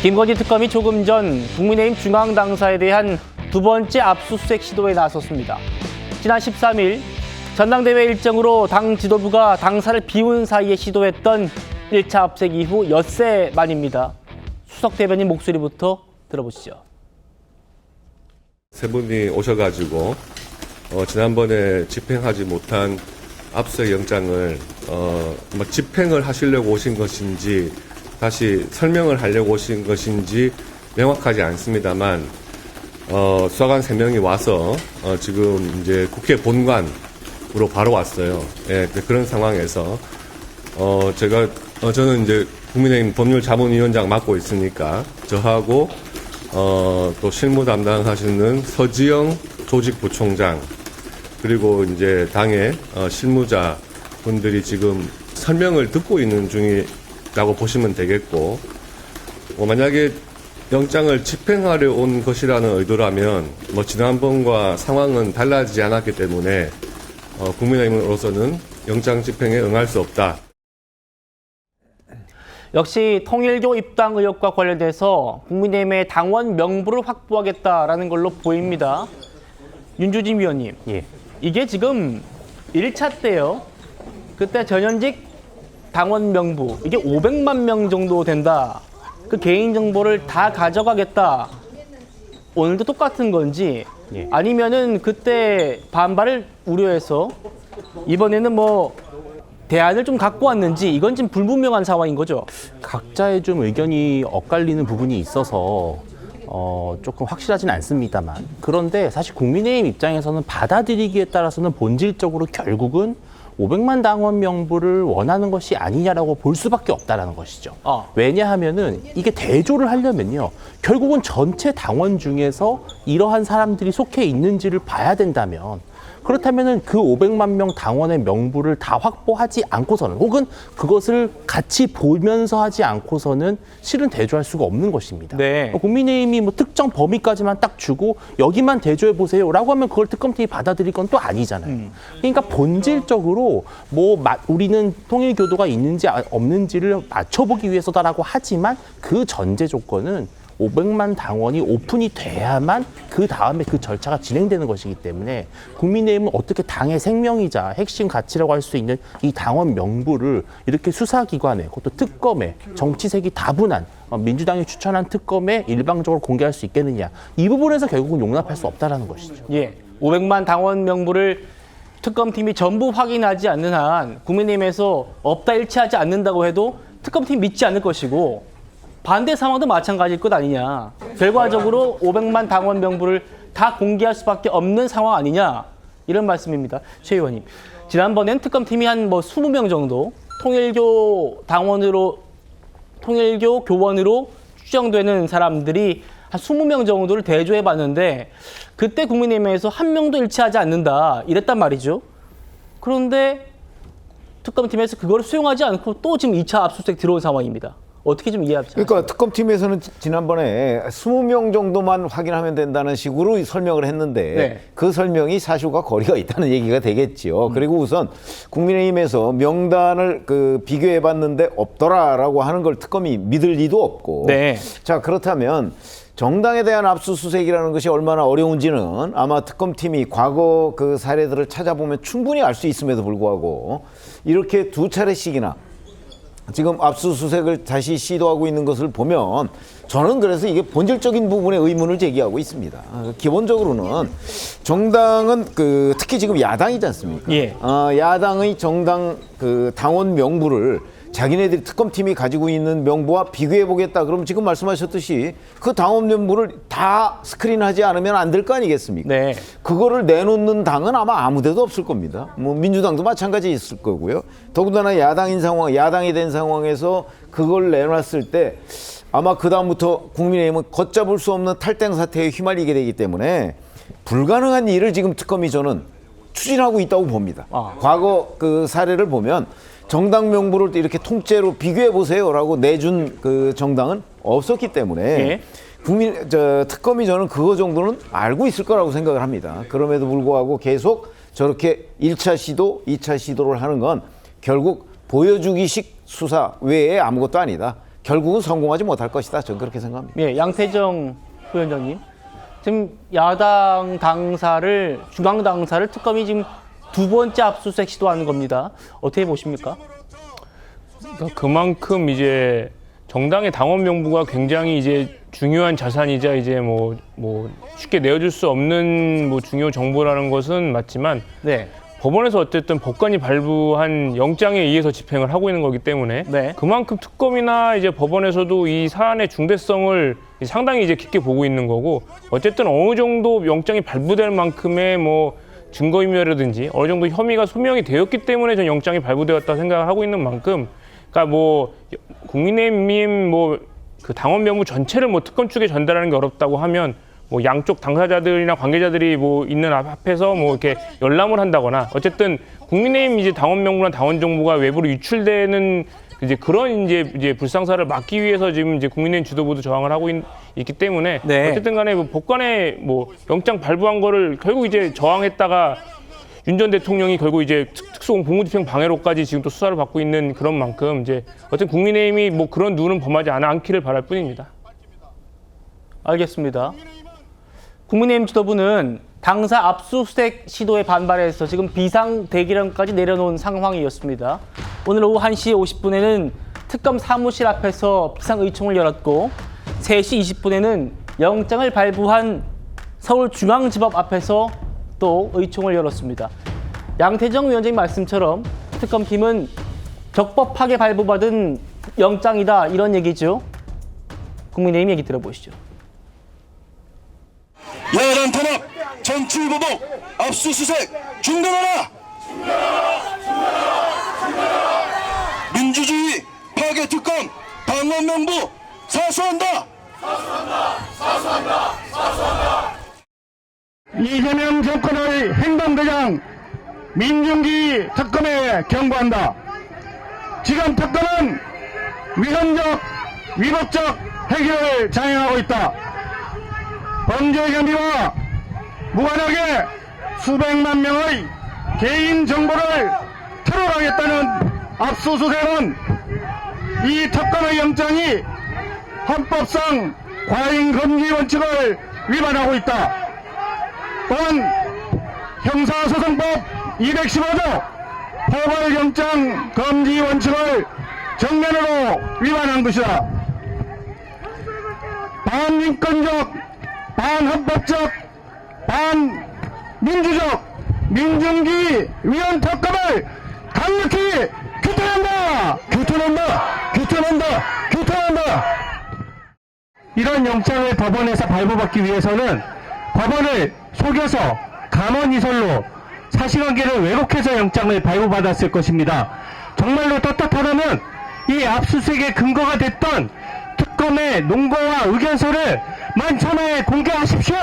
김건희 특검이 조금 전 국민의힘 중앙당사에 대한 두 번째 압수수색 시도에 나섰습니다. 지난 13일 전당대회 일정으로 당 지도부가 당사를 비운 사이에 시도했던 1차 압수수색 이후 엿새 만입니다. 수석 대변인 목소리부터 들어보시죠. 세 분이 오셔가지고 지난번에 집행하지 못한 압수수색 영장을 집행을 하시려고 오신 것인지 다시 설명을 하려고 오신 것인지 명확하지 않습니다만 수사관 3명이 와서 지금 이제 국회 본관으로 바로 왔어요. 예, 그런 상황에서 저는 이제 국민의힘 법률자문위원장 맡고 있으니까 저하고 또 실무 담당하시는 서지영 조직부총장 그리고 이제 당의 실무자 분들이 지금 설명을 듣고 있는 중이라고 보시면 되겠고, 만약에 영장을 집행하려 온 것이라는 의도라면 지난번과 상황은 달라지지 않았기 때문에 국민의힘으로서는 영장 집행에 응할 수 없다. 역시 통일교 입당 의혹과 관련돼서 국민의힘의 당원 명부를 확보하겠다라는 걸로 보입니다. 윤주진 위원님, 이게 지금 1차 때요. 그때 전현직 당원 명부, 이게 500만 명 정도 된다. 그 개인정보를 다 가져가겠다. 오늘도 똑같은 건지 아니면은 그때 반발을 우려해서 이번에는 대안을 좀 갖고 왔는지 이건 지금 불분명한 상황인 거죠. 각자의 좀 의견이 엇갈리는 부분이 있어서 조금 확실하진 않습니다만, 그런데 사실 국민의힘 입장에서는 받아들이기에 따라서는 본질적으로 결국은 500만 당원 명부를 원하는 것이 아니냐라고 볼 수밖에 없다라는 것이죠. 왜냐하면은 이게 대조를 하려면요, 결국은 전체 당원 중에서 이러한 사람들이 속해 있는지를 봐야 된다면, 그렇다면은 그 500만 명 당원의 명부를 다 확보하지 않고서는, 혹은 그것을 같이 보면서 하지 않고서는 실은 대조할 수가 없는 것입니다. 네. 국민의힘이 특정 범위까지만 딱 주고 여기만 대조해 보세요라고 하면 그걸 특검팀이 받아들일 건 또 아니잖아요. 그러니까 본질적으로 우리는 통일교도가 있는지 없는지를 맞춰보기 위해서다라고 하지만, 그 전제 조건은 500만 당원이 오픈이 돼야만 그 다음에 그 절차가 진행되는 것이기 때문에, 국민의힘은 어떻게 당의 생명이자 핵심 가치라고 할 수 있는 이 당원 명부를 이렇게 수사기관에, 그것도 특검에, 정치색이 다분한 민주당이 추천한 특검에 일방적으로 공개할 수 있겠느냐, 이 부분에서 결국은 용납할 수 없다라는 것이죠. 500만 당원 명부를 특검팀이 전부 확인하지 않는 한 국민의힘에서 없다 일치하지 않는다고 해도 특검팀 믿지 않을 것이고, 반대 상황도 마찬가지일 것 아니냐. 결과적으로 500만 당원 명부를 다 공개할 수밖에 없는 상황 아니냐. 이런 말씀입니다. 최 의원님. 지난번엔 특검팀이 한 20명 정도 통일교 교원으로 추정되는 사람들이 한 20명 정도를 대조해 봤는데, 그때 국민의힘에서 한 명도 일치하지 않는다. 이랬단 말이죠. 그런데 특검팀에서 그걸 수용하지 않고 또 지금 2차 압수수색 들어온 상황입니다. 어떻게 좀 이해하시죠? 그러니까 특검팀에서는 지난번에 20명 정도만 확인하면 된다는 식으로 설명을 했는데, 그 설명이 사실과 거리가 있다는 얘기가 되겠지요. 그리고 우선 국민의힘에서 명단을 비교해봤는데 없더라라고 하는 걸 특검이 믿을 리도 없고, 자, 그렇다면 정당에 대한 압수수색이라는 것이 얼마나 어려운지는 아마 특검팀이 과거 그 사례들을 찾아보면 충분히 알 수 있음에도 불구하고, 이렇게 2차례씩이나 지금 압수수색을 다시 시도하고 있는 것을 보면, 저는 그래서 이게 본질적인 부분에 의문을 제기하고 있습니다. 기본적으로는 정당은 특히 지금 야당이지 않습니까? 야당의 정당 당원 명부를 자기네들이 특검팀이 가지고 있는 명부와 비교해 보겠다. 그럼 지금 말씀하셨듯이 그 당원 명부를 다 스크린하지 않으면 안 될 거 아니겠습니까? 그거를 내놓는 당은 아마 아무 데도 없을 겁니다. 민주당도 마찬가지 있을 거고요. 더군다나 야당이 된 상황에서 그걸 내놨을 때 아마 그다음부터 국민의힘은 걷잡을 수 없는 탈당 사태에 휘말리게 되기 때문에 불가능한 일을 지금 특검이 저는 추진하고 있다고 봅니다. 과거 그 사례를 보면 정당 명부를 이렇게 통째로 비교해 보세요라고 내준 그 정당은 없었기 때문에 특검이 저는 그거 정도는 알고 있을 거라고 생각을 합니다. 그럼에도 불구하고 계속 저렇게 1차 시도, 2차 시도를 하는 건 결국 보여주기식 수사 외에 아무것도 아니다. 결국은 성공하지 못할 것이다. 저는 그렇게 생각합니다. 예, 양태정 부위원장님. 지금 야당 당사를, 중앙 당사를 특검이 지금 두 번째 압수수색 시도하는 겁니다. 어떻게 보십니까? 그러니까 그만큼 이제 정당의 당원 명부가 굉장히 이제 중요한 자산이자 이제 뭐 쉽게 내어줄 수 없는 뭐 중요 정보라는 것은 맞지만 네. 법원에서 어쨌든 법관이 발부한 영장에 의해서 집행을 하고 있는 거기 때문에 네. 그만큼 특검이나 이제 법원에서도 이 사안의 중대성을 상당히 이제 깊게 보고 있는 거고 어쨌든 어느 정도 영장이 발부될 만큼의 뭐 증거인멸이라든지 어느 정도 혐의가 소명이 되었기 때문에 전 영장이 발부되었다 생각을 하고 있는 만큼 그러니까 뭐 국민의힘 뭐 그 당원 명부 전체를 뭐 특검 측에 전달하는 게 어렵다고 하면 뭐 양쪽 당사자들이나 관계자들이 뭐 있는 앞에서 뭐 이렇게 열람을 한다거나 어쨌든 국민의힘 이제 당원 명부나 당원 정보가 외부로 유출되는 이제 그런 이제 불상사를 막기 위해서 지금 이제 국민의힘 지도부도 저항을 하고 있기 때문에 네. 어쨌든 간에 뭐 법관에 뭐 영장 발부한 거를 결국 이제 저항했다가 윤 전 대통령이 결국 이제 특수공 공무집행 방해로까지 지금 또 수사를 받고 있는 그런 만큼 이제 어쨌든 국민의힘이 뭐 그런 누는 범하지 않기를 바랄 뿐입니다. 알겠습니다. 국민의힘 지도부는 당사 압수수색 시도에 반발해서 지금 비상대기령까지 내려놓은 상황이었습니다. 오늘 오후 1시 50분에는 특검 사무실 앞에서 비상의총을 열었고 3시 20분에는 영장을 발부한 서울중앙지법 앞에서 또 의총을 열었습니다. 양태정 위원장님 말씀처럼 특검팀은 적법하게 발부받은 영장이다 이런 얘기죠. 국민의힘 얘기 들어보시죠. 야당 탄압, 정치보복, 압수수색 중단하라! 민주주의 파괴 특검 당원 명부 사수한다! 이재명 정권의 행동대장 민중기 특검에 경고한다. 지금 특검은 위헌적, 위법적 해결을 장행하고 있다. 범죄 혐의와 무관하게 수백만 명의 개인 정보를 틀어가겠다는 압수수색은 이 특검의 영장이 헌법상 과잉 금지 원칙을 위반하고 있다. 또한 형사소송법 215조 포괄영장 금지 원칙을 정면으로 위반한 것이다. 반인권적, 반헌법적, 반민주적 민중기 위헌 특검을 강력히 규탄한다! 규탄한다! 이런 영장을 법원에서 발부받기 위해서는 법원을 속여서 감언이설로 사실관계를 왜곡해서 영장을 발부받았을 것입니다. 정말로 떳떳하다면 이 압수수색의 근거가 됐던 특검의 논거와 의견서를 만천하에 공개하십시오.